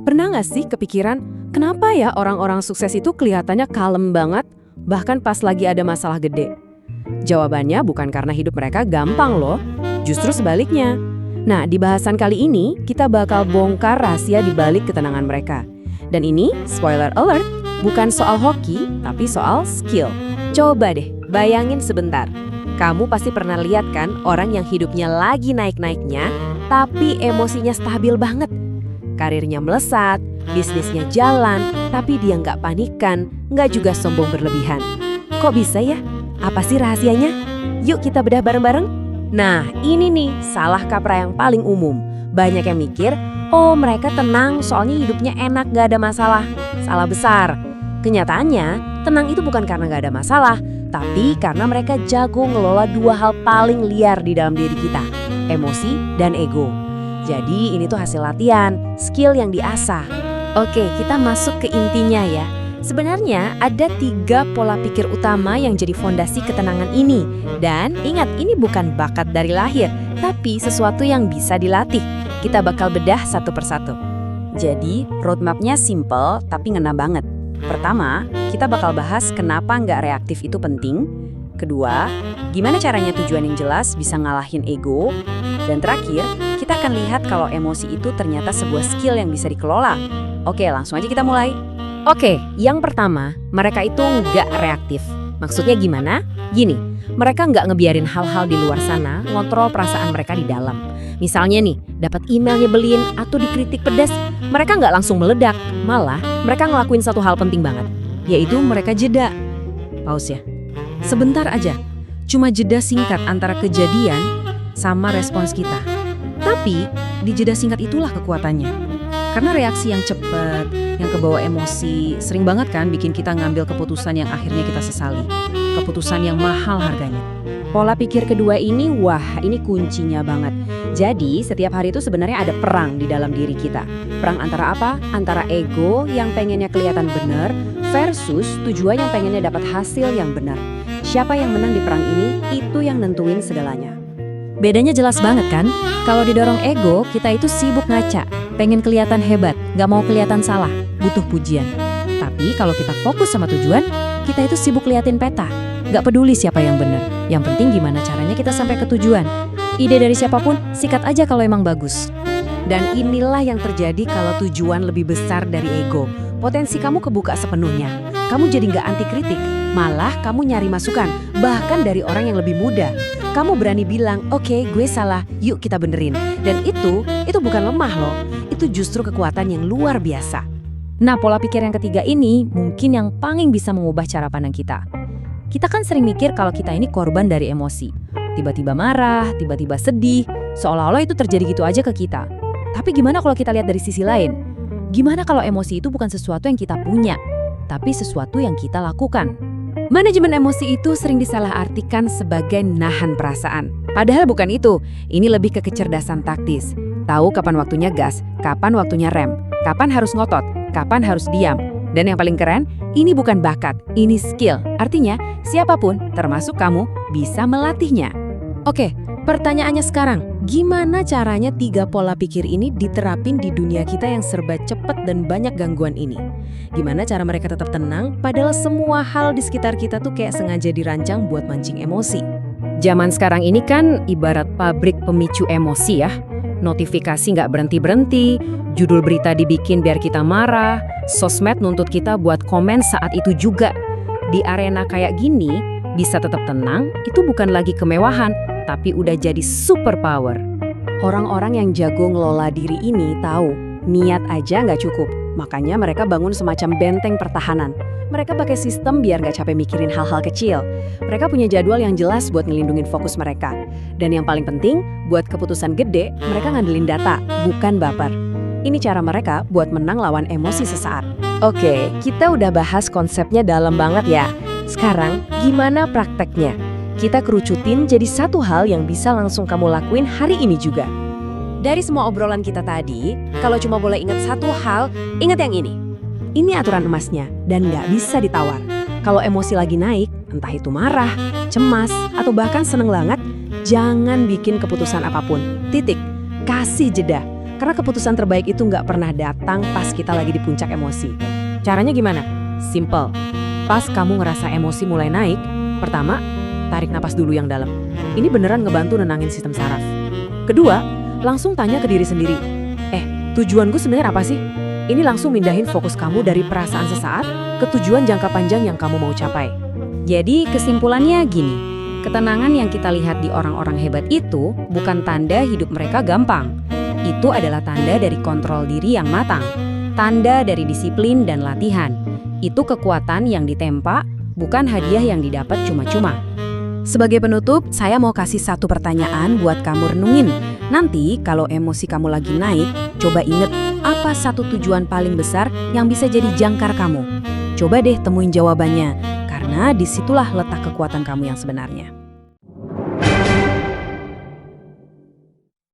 Pernah nggak sih kepikiran, kenapa ya orang-orang sukses itu kelihatannya kalem banget, bahkan pas lagi ada masalah gede? Jawabannya bukan karena hidup mereka gampang loh, justru sebaliknya. Nah, di bahasan kali ini, kita bakal bongkar rahasia di balik ketenangan mereka. Dan ini, spoiler alert, bukan soal hoki, tapi soal skill. Coba deh, bayangin sebentar. Kamu pasti pernah lihat kan orang yang hidupnya lagi naik-naiknya, tapi emosinya stabil banget. Karirnya melesat, bisnisnya jalan, tapi dia nggak panikan, nggak juga sombong berlebihan. Kok bisa ya? Apa sih rahasianya? Yuk kita bedah bareng-bareng. Nah, ini nih salah kaprah yang paling umum. Banyak yang mikir, oh mereka tenang soalnya hidupnya enak nggak ada masalah. Salah besar. Kenyataannya, tenang itu bukan karena nggak ada masalah, tapi karena mereka jago ngelola dua hal paling liar di dalam diri kita, emosi dan ego. Jadi ini tuh hasil latihan, skill yang diasah. Oke, kita masuk ke intinya ya. Sebenarnya ada 3 pola pikir utama yang jadi fondasi ketenangan ini. Dan ingat, ini bukan bakat dari lahir, tapi sesuatu yang bisa dilatih. Kita bakal bedah satu persatu. Jadi, roadmap-nya simple tapi ngena banget. Pertama, kita bakal bahas kenapa nggak reaktif itu penting. Kedua, gimana caranya tujuan yang jelas bisa ngalahin ego. Dan terakhir, kita akan lihat kalau emosi itu ternyata sebuah skill yang bisa dikelola. Oke, langsung aja kita mulai. Oke, yang pertama, mereka itu nggak reaktif. Maksudnya gimana? Gini, mereka nggak ngebiarin hal-hal di luar sana ngontrol perasaan mereka di dalam. Misalnya nih, dapat email nyebelin atau dikritik pedas, mereka nggak langsung meledak. Malah, mereka ngelakuin satu hal penting banget, yaitu mereka jeda. Pause ya. Sebentar aja, cuma jeda singkat antara kejadian sama respons kita. Tapi, di jeda singkat itulah kekuatannya. Karena reaksi yang cepat, yang kebawa emosi, sering banget kan bikin kita ngambil keputusan yang akhirnya kita sesali. Keputusan yang mahal harganya. Pola pikir kedua ini, wah ini kuncinya banget. Jadi setiap hari itu sebenarnya ada perang di dalam diri kita. Perang antara apa? Antara ego yang pengennya kelihatan benar versus tujuan yang pengennya dapat hasil yang benar. Siapa yang menang di perang ini, itu yang nentuin segalanya. Bedanya jelas banget kan? Kalau didorong ego, kita itu sibuk ngaca, pengen kelihatan hebat, gak mau kelihatan salah, butuh pujian. Tapi kalau kita fokus sama tujuan, kita itu sibuk liatin peta, gak peduli siapa yang benar. Yang penting gimana caranya kita sampai ke tujuan. Ide dari siapapun, sikat aja kalau emang bagus. Dan inilah yang terjadi kalau tujuan lebih besar dari ego. Potensi kamu kebuka sepenuhnya. Kamu jadi gak anti kritik, malah kamu nyari masukan, bahkan dari orang yang lebih muda. Kamu berani bilang, oke, gue salah, yuk kita benerin. Dan itu bukan lemah loh, itu justru kekuatan yang luar biasa. Nah, pola pikir yang ketiga ini mungkin yang paling bisa mengubah cara pandang kita. Kita kan sering mikir kalau kita ini korban dari emosi. Tiba-tiba marah, tiba-tiba sedih, seolah-olah itu terjadi gitu aja ke kita. Tapi gimana kalau kita lihat dari sisi lain? Gimana kalau emosi itu bukan sesuatu yang kita punya, tapi sesuatu yang kita lakukan? Manajemen emosi itu sering disalahartikan sebagai nahan perasaan. Padahal bukan itu, ini lebih ke kecerdasan taktis. Tahu kapan waktunya gas, kapan waktunya rem, kapan harus ngotot, kapan harus diam. Dan yang paling keren, ini bukan bakat, ini skill. Artinya, siapapun, termasuk kamu, bisa melatihnya. Oke, pertanyaannya sekarang, gimana caranya 3 pola pikir ini diterapin di dunia kita yang serba cepat dan banyak gangguan ini? Gimana cara mereka tetap tenang, padahal semua hal di sekitar kita tuh kayak sengaja dirancang buat mancing emosi? Zaman sekarang ini kan ibarat pabrik pemicu emosi ya. Notifikasi nggak berhenti-berhenti, judul berita dibikin biar kita marah, sosmed nuntut kita buat komen saat itu juga. Di arena kayak gini, bisa tetap tenang, itu bukan lagi kemewahan, tapi udah jadi superpower. Orang-orang yang jago ngelola diri ini tahu, niat aja nggak cukup. Makanya mereka bangun semacam benteng pertahanan. Mereka pakai sistem biar nggak capek mikirin hal-hal kecil. Mereka punya jadwal yang jelas buat ngelindungin fokus mereka. Dan yang paling penting, buat keputusan gede, mereka ngandelin data, bukan baper. Ini cara mereka buat menang lawan emosi sesaat. Oke, kita udah bahas konsepnya dalam banget ya. Sekarang, gimana prakteknya? Kita kerucutin jadi satu hal yang bisa langsung kamu lakuin hari ini juga. Dari semua obrolan kita tadi, kalau cuma boleh ingat satu hal, ingat yang ini. Ini aturan emasnya dan nggak bisa ditawar. Kalau emosi lagi naik, entah itu marah, cemas, atau bahkan seneng banget, jangan bikin keputusan apapun. Titik. Kasih jeda. Karena keputusan terbaik itu nggak pernah datang pas kita lagi di puncak emosi. Caranya gimana? Simple. Pas kamu ngerasa emosi mulai naik, pertama, tarik napas dulu yang dalam. Ini beneran ngebantu nenangin sistem saraf. Kedua, langsung tanya ke diri sendiri. Tujuanku sebenarnya apa sih? Ini langsung mindahin fokus kamu dari perasaan sesaat ke tujuan jangka panjang yang kamu mau capai. Jadi kesimpulannya gini, ketenangan yang kita lihat di orang-orang hebat itu bukan tanda hidup mereka gampang. Itu adalah tanda dari kontrol diri yang matang, tanda dari disiplin dan latihan. Itu kekuatan yang ditempa, bukan hadiah yang didapat cuma-cuma. Sebagai penutup, saya mau kasih satu pertanyaan buat kamu renungin. Nanti kalau emosi kamu lagi naik, coba inget apa satu tujuan paling besar yang bisa jadi jangkar kamu. Coba deh temuin jawabannya, karena disitulah letak kekuatan kamu yang sebenarnya.